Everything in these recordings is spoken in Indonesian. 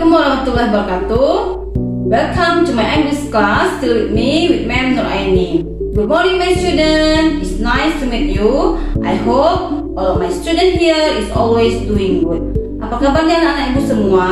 Assalamualaikum warahmatullahi wabarakatuh. Welcome to my English class. Still with me, with Ma'am Nur Aini. Good morning, my student. It's nice to meet you. I hope all of my student here is always doing good. Apa kabarnya anak-anak ibu semua?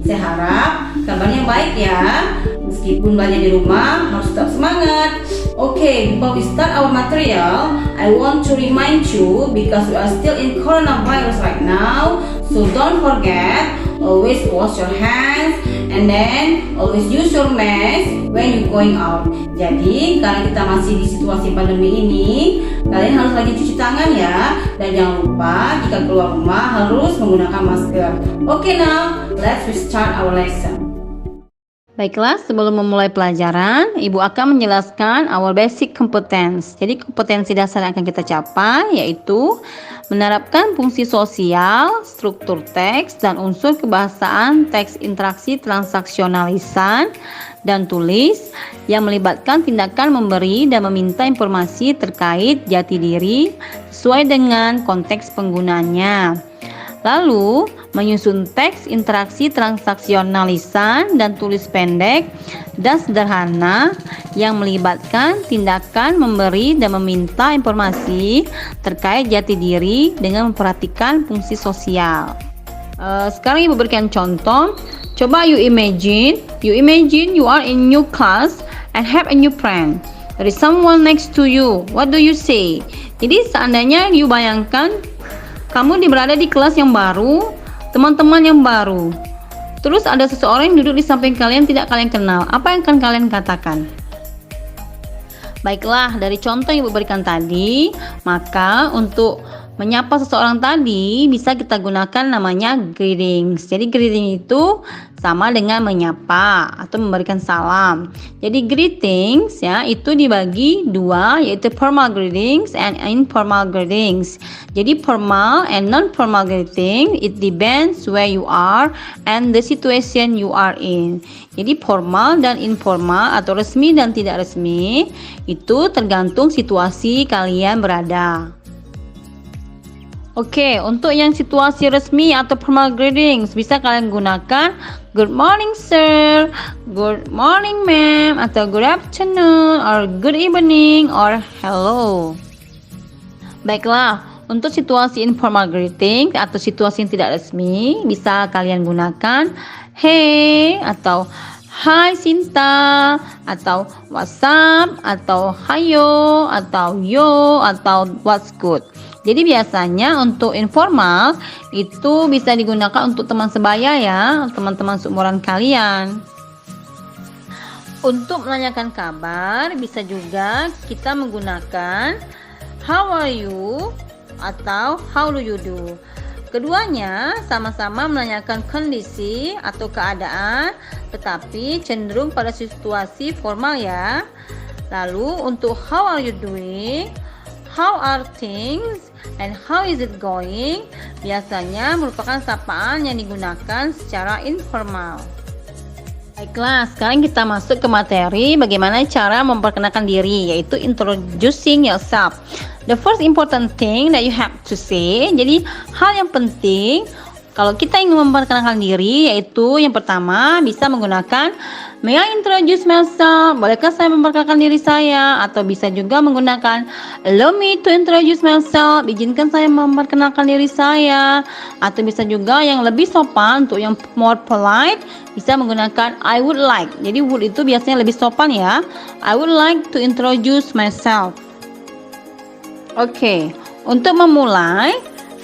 Saya harap kabarnya baik ya. Meskipun belajar di rumah, harus tetap semangat. Okay, before we start our material, I want to remind you because we are still in coronavirus right now. So don't forget, always wash your hands and then always use your mask when you going out. Jadi, karena kita masih di situasi pandemi ini, kalian harus rajin cuci tangan ya. Dan jangan lupa jika keluar rumah harus menggunakan masker. Okay, now let's start our lesson. Baiklah, sebelum memulai pelajaran, Ibu akan menjelaskan our basic competence. Jadi kompetensi dasar yang akan kita capai yaitu menerapkan fungsi sosial, struktur teks, dan unsur kebahasaan teks interaksi transaksional lisan dan tulis yang melibatkan tindakan memberi dan meminta informasi terkait jati diri sesuai dengan konteks penggunaannya. Lalu, menyusun teks interaksi transaksional lisan dan tulis pendek dan sederhana yang melibatkan tindakan memberi dan meminta informasi terkait jati diri dengan memperhatikan fungsi sosial. Sekarang Ibu berikan contoh. Coba you imagine you are in new class and have a new friend. There is someone next to you. What do you say? Jadi seandainya you bayangkan kamu berada di kelas yang baru, teman-teman yang baru. Terus ada seseorang yang duduk di samping kalian tidak kalian kenal. Apa yang akan kalian katakan? Baiklah, dari contoh yang Ibu berikan tadi, maka untuk menyapa seseorang tadi bisa kita gunakan namanya greetings. Jadi greeting itu sama dengan menyapa atau memberikan salam. Jadi greetings ya itu dibagi dua, yaitu formal greetings and informal greetings. Jadi formal and non-formal greeting it depends where you are and the situation you are in. Jadi formal dan informal atau resmi dan tidak resmi itu tergantung situasi kalian berada. Oke, untuk yang situasi resmi atau formal greetings bisa kalian gunakan good morning sir, good morning ma'am, atau good afternoon, or good evening, or hello. Baiklah, untuk situasi informal greeting atau situasi yang tidak resmi bisa kalian gunakan hey atau hi Sinta, atau what's up, atau hayo, atau yo, atau what's good. Jadi biasanya untuk informal itu bisa digunakan untuk teman sebaya ya, teman-teman seumuran kalian. Untuk menanyakan kabar bisa juga kita menggunakan how are you atau how do you do. Keduanya sama-sama menanyakan kondisi atau keadaan, tetapi cenderung pada situasi formal ya. Lalu untuk how are you doing, how are things, and how is it going biasanya merupakan sapaan yang digunakan secara informal. Baiklah, sekarang kita masuk ke materi bagaimana cara memperkenalkan diri, yaitu introducing yourself. The first important thing that you have to say, jadi hal yang penting kalau kita ingin memperkenalkan diri yaitu yang pertama bisa menggunakan may I introduce myself, bolehkah saya memperkenalkan diri saya, atau bisa juga menggunakan allow me to introduce myself, izinkan saya memperkenalkan diri saya, atau bisa juga yang lebih sopan untuk yang more polite bisa menggunakan I would like. Jadi would itu biasanya lebih sopan ya. I would like to introduce myself. Oke, untuk memulai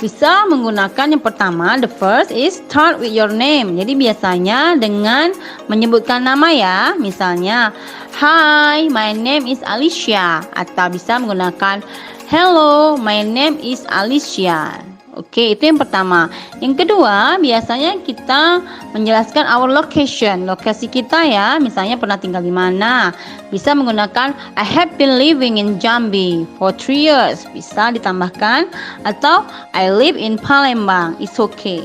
bisa menggunakan yang pertama, the first is start with your name. Jadi biasanya dengan menyebutkan nama ya. Misalnya, hi, my name is Alicia. Atau bisa menggunakan hello, my name is Alicia. Oke, itu yang pertama. Yang kedua, biasanya kita menjelaskan our location, lokasi kita ya. Misalnya pernah tinggal di mana. Bisa menggunakan I have been living in Jambi for 3 years. Bisa ditambahkan atau I live in Palembang. It's okay.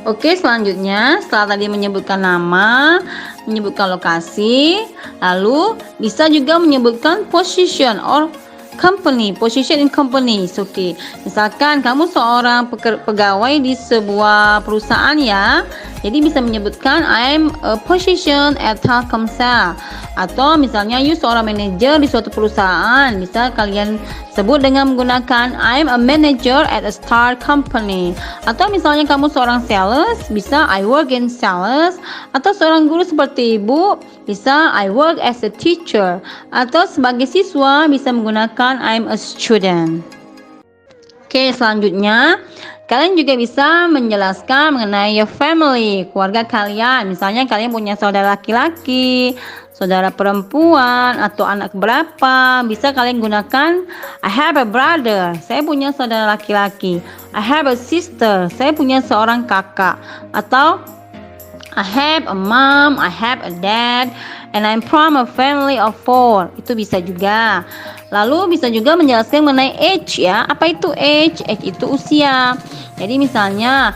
Oke, selanjutnya setelah tadi menyebutkan nama, menyebutkan lokasi, lalu bisa juga menyebutkan position or company, position in company. Okay. Misalkan kamu seorang pegawai di sebuah perusahaan ya. Jadi bisa menyebutkan I'm a position at Telkomsel. Atau misalnya you seorang manager di suatu perusahaan, bisa kalian sebut dengan menggunakan I'm a manager at a star company. Atau misalnya kamu seorang sales, bisa I work in sales. Atau seorang guru seperti ibu, bisa I work as a teacher. Atau sebagai siswa bisa menggunakan I'm a student. Oke, selanjutnya kalian juga bisa menjelaskan mengenai your family, keluarga kalian. Misalnya kalian punya saudara laki-laki, saudara perempuan, atau anak berapa. Bisa kalian gunakan I have a brother, saya punya saudara laki-laki. I have a sister, saya punya seorang kakak. Atau I have a mom, I have a dad, and I'm from a family of 4. Itu bisa juga. Lalu bisa juga menjelaskan mengenai age ya. Apa itu age? Age itu usia. Jadi misalnya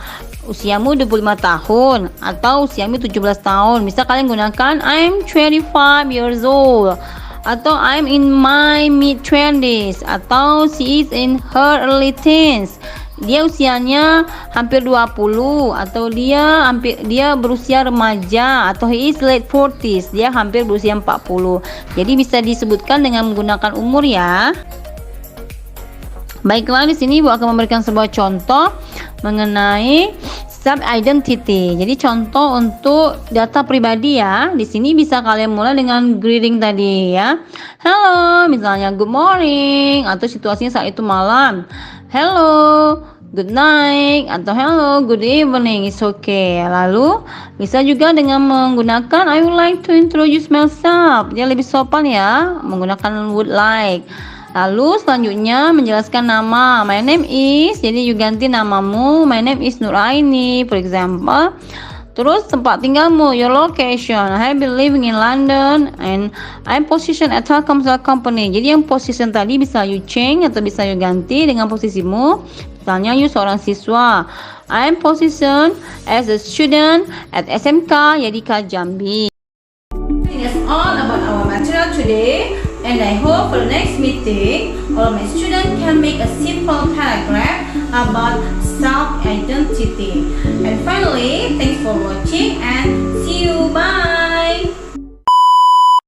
usiamu 25 tahun atau usiamu 17 tahun. Bisa kalian gunakan I'm 25 years old. Atau I'm in my mid-20s. Atau she is in her early teens. Dia usianya hampir 20 atau dia berusia remaja atau he is late 40s, dia hampir berusia 40. Jadi bisa disebutkan dengan menggunakan umur ya. Baiklah, di sini Ibu akan memberikan sebuah contoh mengenai sub identity. Jadi contoh untuk data pribadi ya. Di sini bisa kalian mulai dengan greeting tadi ya. Hello, misalnya good morning, atau situasinya saat itu malam. Hello, good night, atau hello, good evening, it's okay. Lalu bisa juga dengan menggunakan I would like to introduce myself. Dia lebih sopan ya, menggunakan would like. Lalu selanjutnya menjelaskan nama. My name is, jadi you ganti namamu. My name is Nuraini, for example. Terus tempat tinggalmu, your location. I have been living in London and I'm positioned at Telkomsel company. Jadi yang position tadi bisa you change atau bisa you ganti dengan posisimu. Misalnya you seorang siswa. I'm positioned as a student at SMK Yadika Jambi. That's all about our material today. And I hope for the next meeting, all my students can make a simple paragraph about self-identity. And finally, thanks for watching and see you. Bye!